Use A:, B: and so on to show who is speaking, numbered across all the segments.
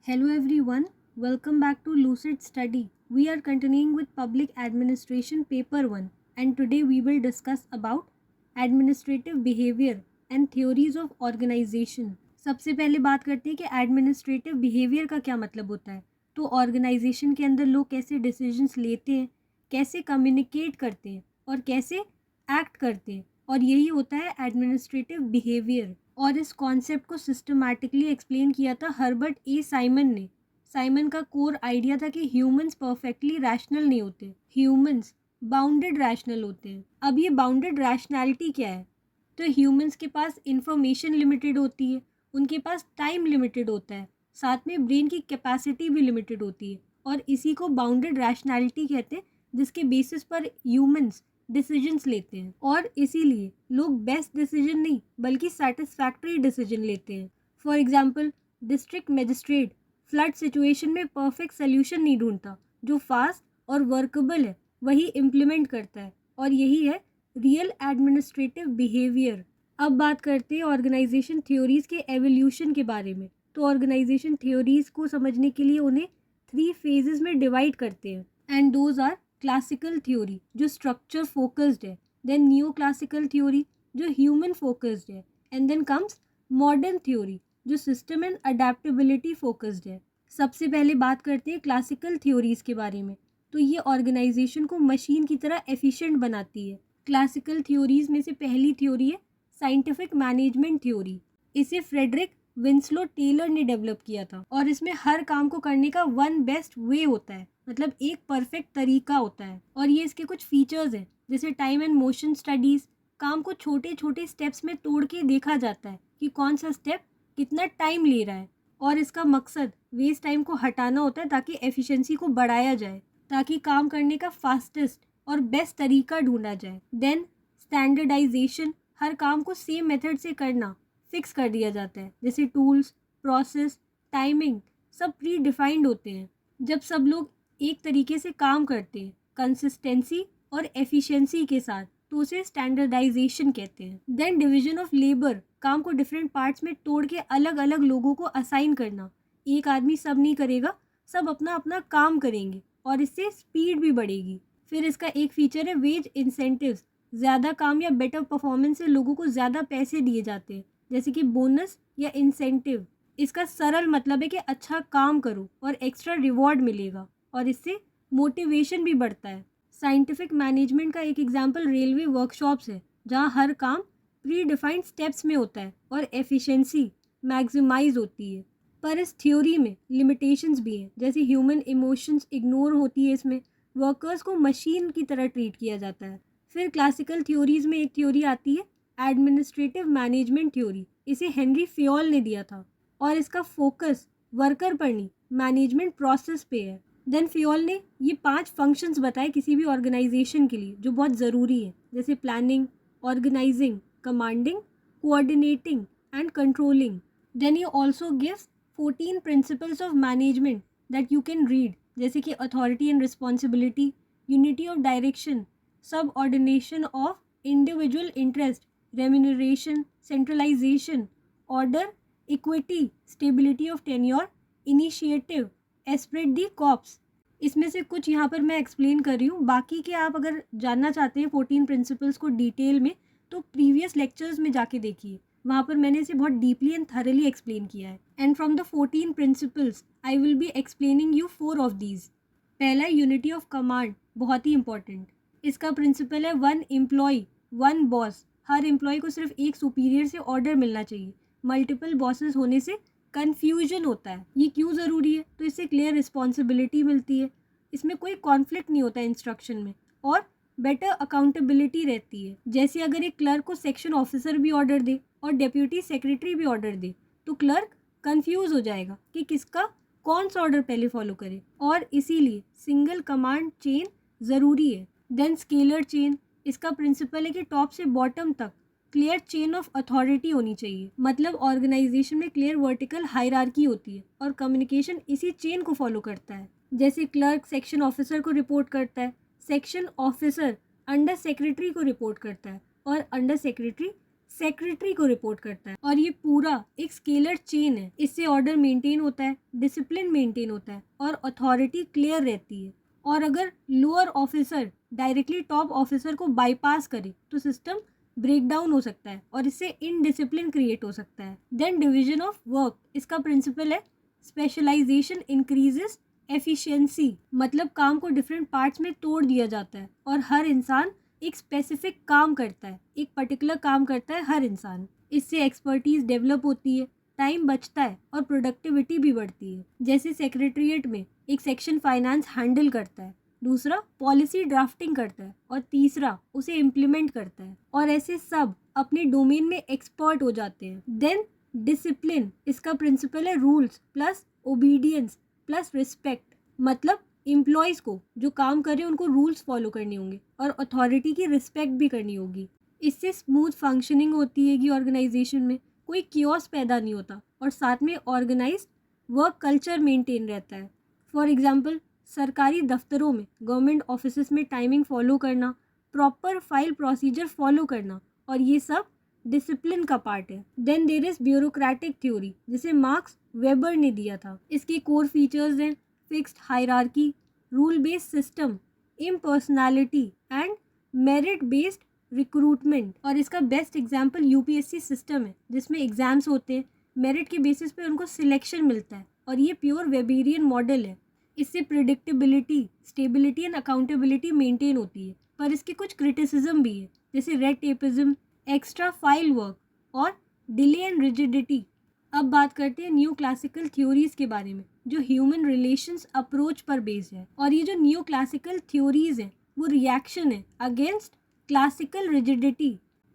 A: Hello everyone, welcome back to Lucid Study. We are continuing with Public Administration Paper 1 and today we will discuss about administrative behavior and theories of organization. सबसे पहले बात करते हैं कि administrative behaviour का क्या मतलब होता है। तो ऑर्गेनाइजेशन के अंदर लोग कैसे डिसीजंस लेते हैं, कैसे कम्युनिकेट करते हैं और कैसे एक्ट करते हैं, और यही होता है एडमिनिस्ट्रेटिव बिहेवियर। और इस कॉन्सेप्ट को सिस्टमैटिकली एक्सप्लेन किया था हर्बर्ट ए साइमन ने। साइमन का कोर आइडिया था कि ह्यूमंस परफेक्टली रैशनल नहीं होते, ह्यूमंस बाउंडेड रैशनल होते हैं। अब ये बाउंडेड रैशनैलिटी क्या है? तो ह्यूमंस के पास इंफॉर्मेशन लिमिटेड होती है, उनके पास टाइम लिमिटेड होता है, साथ में ब्रेन की कैपेसिटी भी लिमिटेड होती है, और इसी को बाउंडेड रैशनैलिटी कहते हैं, जिसके बेसिस पर ह्यूमंस डिसीजंस लेते हैं। और इसीलिए लोग बेस्ट डिसीजन नहीं बल्कि सेटिस्फैक्ट्री डिसीजन लेते हैं। For example, district magistrate flood situation में परफेक्ट सोल्यूशन नहीं ढूंढता, जो फास्ट और वर्कबल है वही इम्प्लीमेंट करता है, और यही है रियल एडमिनिस्ट्रेटिव बिहेवियर। अब बात करते हैं ऑर्गेनाइजेशन थ्योरीज के एवोल्यूशन के बारे में। तो ऑर्गेनाइजेशन थ्योरीज को समझने के लिए उन्हें 3 फेजेस में डिवाइड करते हैं, and those are classical theory जो स्ट्रक्चर फोकस्ड है, देन न्यू क्लासिकल थ्योरी जो ह्यूमन फोकस्ड है, and then comes modern theory जो सिस्टम एंड अडेप्टेबिलिटी फोकस्ड है। सबसे पहले बात करते हैं क्लासिकल थ्योरीज के बारे में। तो ये ऑर्गेनाइजेशन को मशीन की तरह एफिशिएंट बनाती है। क्लासिकल थ्योरीज में से पहली थ्योरी है साइंटिफिक मैनेजमेंट थ्योरी। इसे फ्रेडरिक विंस्लो टेलर ने डेवलप किया था, और इसमें हर काम को करने का वन बेस्ट वे होता है, मतलब एक परफेक्ट तरीका होता है। और ये इसके कुछ फीचर्स हैं, जैसे टाइम एंड मोशन स्टडीज। काम को छोटे छोटे स्टेप्स में तोड़ के देखा जाता है कि कौन सा स्टेप कितना टाइम ले रहा है, और इसका मकसद वेस्ट टाइम को हटाना होता है ताकि एफिशिएंसी को बढ़ाया जाए, ताकि काम करने का फास्टेस्ट और बेस्ट तरीका ढूंढा जाए। देन स्टैंडर्डाइजेशन, हर काम को सेम मेथड से करना फिक्स कर दिया जाता है, जैसे टूल्स, प्रोसेस, टाइमिंग सब प्री डिफाइंड होते हैं। जब सब लोग एक तरीके से काम करते हैं कंसिस्टेंसी और एफिशिएंसी के साथ, तो उसे स्टैंडर्डाइजेशन कहते हैं। देन डिवीजन ऑफ लेबर, काम को डिफरेंट पार्ट्स में तोड़ के अलग अलग लोगों को असाइन करना। एक आदमी सब नहीं करेगा, सब अपना अपना काम करेंगे, और इससे स्पीड भी बढ़ेगी। फिर इसका एक फीचर है वेज इंसेंटिव्स। ज़्यादा काम या बेटर परफॉर्मेंस से लोगों को ज़्यादा पैसे दिए जाते हैं, जैसे कि बोनस या इंसेंटिव। इसका सरल मतलब है कि अच्छा काम करो और एक्स्ट्रा रिवॉर्ड मिलेगा, और इससे मोटिवेशन भी बढ़ता है। साइंटिफिक मैनेजमेंट का एक एग्जांपल रेलवे वर्कशॉप्स है, जहां हर काम प्री डिफाइंड स्टेप्स में होता है और एफिशिएंसी मैक्सिमाइज होती है। पर इस थ्योरी में लिमिटेशंस भी हैं, जैसे ह्यूमन इमोशंस इग्नोर होती है इसमें, वर्कर्स को मशीन की तरह ट्रीट किया जाता है। फिर क्लासिकल थ्योरीज में एक थ्योरी आती है एडमिनिस्ट्रेटिव मैनेजमेंट थ्योरी। इसे हेनरी फियोल ने दिया था, और इसका फोकस वर्कर पर नहीं, मैनेजमेंट प्रोसेस पे है। देन फियोल ने ये 5 फंक्शंस बताए किसी भी ऑर्गेनाइजेशन के लिए जो बहुत ज़रूरी है, जैसे planning, organising, commanding, coordinating and controlling. Then he also gives 14 principles of management that you can read, जैसे कि authority and responsibility, unity of direction, subordination of individual interest, remuneration, centralisation, order, equity, stability of tenure, initiative, esprit de corps. इसमें से कुछ यहाँ पर मैं explain कर रही हूँ, बाकी के आप अगर जानना चाहते हैं 14 प्रिंसिपल्स को डिटेल में, तो प्रीवियस लेक्चर्स में जाके देखिए, वहाँ पर मैंने इसे बहुत डीपली एंड थरली एक्सप्लेन किया है। And from the 14 principles I will be explaining you 4 of these. पहला यूनिटी ऑफ कमांड, बहुत ही इंपॉर्टेंट। इसका प्रिंसिपल है 1 एम्प्लॉय 1 बॉस। हर एम्प्लॉय को सिर्फ एक सुपीरियर से ऑर्डर मिलना चाहिए। मल्टीपल बॉसेस होने से कन्फ्यूजन होता है। ये क्यों ज़रूरी है? तो इससे क्लियर रिस्पॉन्सिबिलिटी मिलती है, इसमें कोई कॉन्फ्लिक्ट नहीं होता है इंस्ट्रक्शन में, और बेटर अकाउंटेबिलिटी रहती है। जैसे अगर एक क्लर्क को सेक्शन ऑफिसर भी ऑर्डर दे और डेप्यूटी सेक्रेटरी भी ऑर्डर दे, तो क्लर्क कंफ्यूज हो जाएगा कि किसका कौन सा ऑर्डर पहले फॉलो करे, और इसीलिए सिंगल कमांड चेन ज़रूरी है। देन स्केलर चेन, इसका प्रिंसिपल है कि टॉप से बॉटम तक क्लियर चेन ऑफ अथॉरिटी होनी चाहिए, मतलब ऑर्गेनाइजेशन में क्लियर वर्टिकल हायरार्की होती है और कम्युनिकेशन इसी चेन को फॉलो करता है। जैसे क्लर्क सेक्शन ऑफिसर को रिपोर्ट करता है, सेक्शन ऑफिसर अंडर सेक्रेटरी को रिपोर्ट करता है, और अंडर सेक्रेटरी सेक्रेटरी को रिपोर्ट करता है। और ये पूरा एक स्केलर चेन है। इससे ऑर्डर मेंटेन होता है, डिसिप्लिन मेंटेन होता है और अथॉरिटी क्लियर रहती है। और अगर lower officer directly top officer को बाईपास करे तो सिस्टम ब्रेक डाउन हो सकता है और इससे इनडिसिप्लिन क्रिएट हो सकता है। देन डिवीजन ऑफ वर्क, इसका प्रिंसिपल है स्पेशलाइजेशन इंक्रीजेस एफिशिएंसी, मतलब काम को डिफरेंट पार्ट्स में तोड़ दिया जाता है और हर इंसान एक स्पेसिफिक काम करता है, एक पर्टिकुलर काम करता है हर इंसान। इससे एक्सपर्टीज डेवलप होती है, टाइम बचता है और प्रोडक्टिविटी भी बढ़ती है। जैसे सेक्रेटरीट में एक सेक्शन फाइनेंस हैंडल करता है, दूसरा पॉलिसी ड्राफ्टिंग करता है और तीसरा उसे इम्प्लीमेंट करता है। और ऐसे सब अपने डोमेन में एक्सपर्ट हो जाते हैं। देन डिसिप्लिन, इसका प्रिंसिपल है rules plus obedience plus respect, मतलब एम्प्लॉयज़ को जो काम कर रहे हैं उनको रूल्स फॉलो करने होंगे और अथॉरिटी की रिस्पेक्ट भी करनी होगी। इससे स्मूथ फंक्शनिंग होती है कि ऑर्गेनाइजेशन में कोई कियोस पैदा नहीं होता और साथ में ऑर्गेनाइज्ड वर्क कल्चर मेंटेन रहता है। फॉर एग्जांपल सरकारी दफ्तरों में, गवर्नमेंट ऑफिसेस में टाइमिंग फॉलो करना, प्रॉपर फाइल प्रोसीजर फॉलो करना, और ये सब डिसिप्लिन का पार्ट है। Then there is bureaucratic theory, जिसे मार्क्स वेबर ने दिया था। इसके कोर फीचर्स हैं fixed hierarchy, rule based system, impersonality and merit based recruitment. और इसका बेस्ट एग्जाम्पल यूपीएससी सिस्टम है, जिसमें एग्जाम्स होते हैं, मेरिट के बेसिस पे उनको सिलेक्शन मिलता है और ये प्योर वेबेरियन मॉडल है। इससे predictability, stability and accountability maintain होती है। पर इसके कुछ क्रिटिसिज्म भी है, जैसे red tapism, extra file work और डिले एंड रिजिडिटी। अब बात करते हैं न्यू क्लासिकल थ्योरीज के बारे में, जो ह्यूमन रिलेशंस अप्रोच पर बेस्ड है। और ये जो न्यू क्लासिकल थ्योरीज हैं वो रिएक्शन है अगेंस्ट क्लासिकल रिजिडिटी।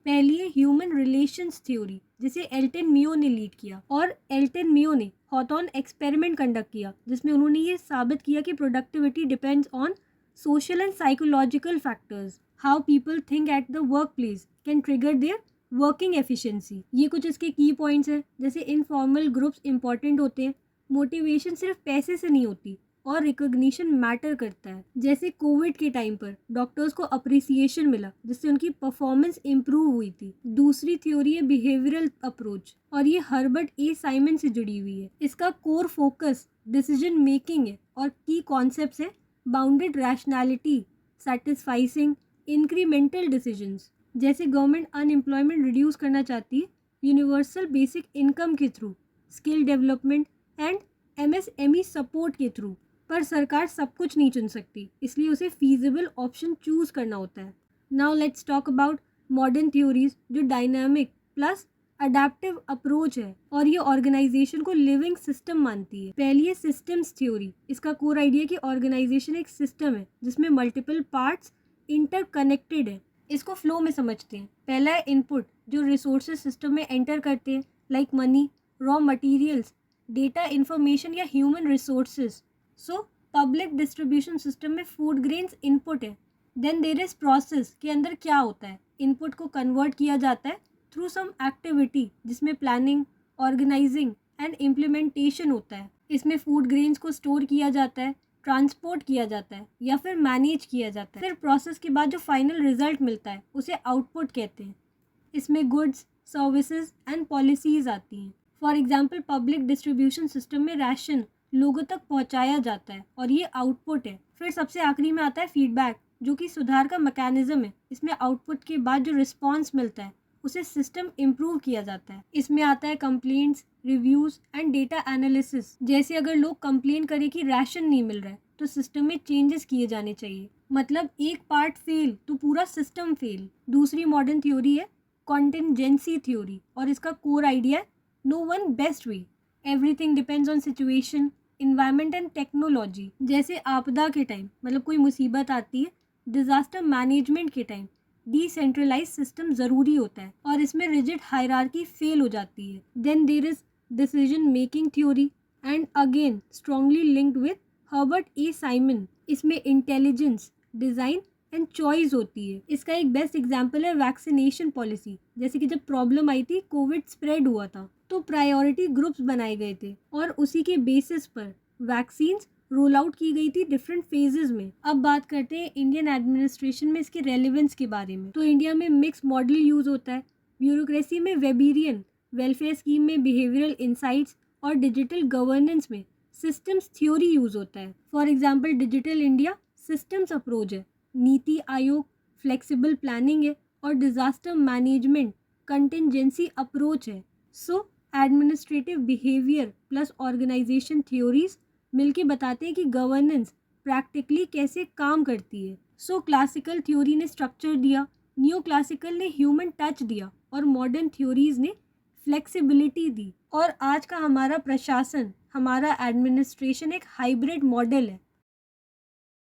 A: पहली है ह्यूमन रिलेशंस थ्योरी, जिसे एल्टन मियो ने लीड किया। और एल्टन मियो ने हॉथॉर्न एक्सपेरिमेंट कंडक्ट किया, जिसमें उन्होंने ये साबित किया कि productivity depends on social and psychological factors. How people think at the work place can trigger their working efficiency. ये कुछ इसके की पॉइंट्स हैं, जैसे इनफॉर्मल ग्रुप्स इंपॉर्टेंट होते हैं, मोटिवेशन सिर्फ पैसे से नहीं होती और रिकॉग्निशन मैटर करता है। जैसे कोविड के टाइम पर डॉक्टर्स को अप्रिसिएशन मिला, जिससे उनकी परफॉर्मेंस इंप्रूव हुई थी। दूसरी थ्योरी है बिहेवियरल अप्रोच, और ये हर्बर्ट ए साइमन से जुड़ी हुई है। इसका कोर फोकस डिसीजन मेकिंग है और की कॉन्सेप्ट्स है बाउंडेड रैशनैलिटी, सैटिस्फाइसिंग इंक्रीमेंटल डिसीजंस। जैसे गवर्नमेंट अनएम्प्लॉयमेंट रिड्यूस करना चाहती है यूनिवर्सल बेसिक इनकम के through, skill development and MSME support के थ्रू। पर सरकार सब कुछ नहीं चुन सकती, इसलिए उसे फीजिबल ऑप्शन चूज करना होता है। Now let's talk about modern theories, जो डायनामिक प्लस अडेप्टिव अप्रोच है और ये ऑर्गेनाइजेशन को लिविंग सिस्टम मानती है। पहली है सिस्टम्स थ्योरी। इसका कोर आइडिया कि ऑर्गेनाइजेशन एक सिस्टम है जिसमें मल्टीपल पार्ट्स इंटरकनेक्टेड है। इसको फ्लो में समझते हैं। पहला है इनपुट, जो रिसोर्सेज सिस्टम में एंटर करते हैं, like money, raw materials, data, information या human resources. So public distribution system में फूड ग्रेन्स इनपुट है। देन देयर इज प्रोसेस, के अंदर क्या होता है, इनपुट को कन्वर्ट किया जाता है थ्रू सम एक्टिविटी, जिसमें प्लानिंग, ऑर्गेनाइजिंग एंड इम्प्लीमेंटेशन होता है। इसमें फूड ग्रेन्स को स्टोर किया जाता है, ट्रांसपोर्ट किया जाता है या फिर मैनेज किया जाता है। फिर प्रोसेस के बाद जो फाइनल रिजल्ट मिलता है उसे आउटपुट कहते हैं। इसमें गुड्स, सर्विसेज एंड पॉलिसीज आती हैं। For example public distribution system में राशन लोगों तक पहुंचाया जाता है और ये आउटपुट है। फिर सबसे आखिरी में आता है फीडबैक, जो कि सुधार का मैकेनिज्म है। इसमें आउटपुट के बाद जो रिस्पॉन्स मिलता है उसे सिस्टम इम्प्रूव किया जाता है। इसमें आता है complaints, reviews and data analysis. जैसे अगर लोग कंप्लेन करें कि राशन नहीं मिल रहा है तो सिस्टम में चेंजेस किए जाने चाहिए। मतलब एक पार्ट फेल तो पूरा सिस्टम फेल। दूसरी मॉडर्न थ्योरी है कॉन्टिंजेंसी थ्योरी, और इसका कोर आइडिया है no one best way, everything depends on situation, environment and technology. जैसे आपदा के टाइम, मतलब कोई मुसीबत आती है, डिजास्टर मैनेजमेंट के टाइम डिसेंट्रलाइज सिस्टम ज़रूरी होता है और इसमें रिजिड हायरार्की फेल हो जाती है। Then there is decision making theory and again strongly linked with Herbert A Simon. इसमें इंटेलिजेंस, डिज़ाइन एंड चॉइस होती है। इसका एक बेस्ट एग्जांपल है वैक्सीनेशन पॉलिसी। जैसे कि जब प्रॉब्लम आई थी, कोविड स्प्रेड हुआ था, तो प्रायोरिटी ग्रुप्स बनाए गए थे और उसी के बेसिस पर वैक्सीन्स रोल आउट की गई थी डिफरेंट फेजेस में। अब बात करते हैं इंडियन एडमिनिस्ट्रेशन में इसके रेलेवेंस के बारे में। तो इंडिया में मिक्स मॉडल यूज होता है, ब्यूरोक्रेसी में वेबेरियन, वेलफेयर स्कीम में बिहेवियरल इंसाइट्स और डिजिटल गवर्नेंस में सिस्टम्स थ्योरी यूज होता है। For example digital India systems approach है, नीति आयोग फ्लेक्सिबल प्लानिंग है और डिजास्टर मैनेजमेंट कंटिंजेंसी अप्रोच है। So administrative behaviour plus organisation theories मिलके बताते हैं कि गवर्नेंस प्रैक्टिकली कैसे काम करती है। सो क्लासिकल थ्योरी ने स्ट्रक्चर दिया, न्यू क्लासिकल ने ह्यूमन टच दिया और मॉडर्न थ्योरीज ने फ्लेक्सिबिलिटी दी। और आज का हमारा प्रशासन, हमारा एडमिनिस्ट्रेशन एक हाइब्रिड मॉडल है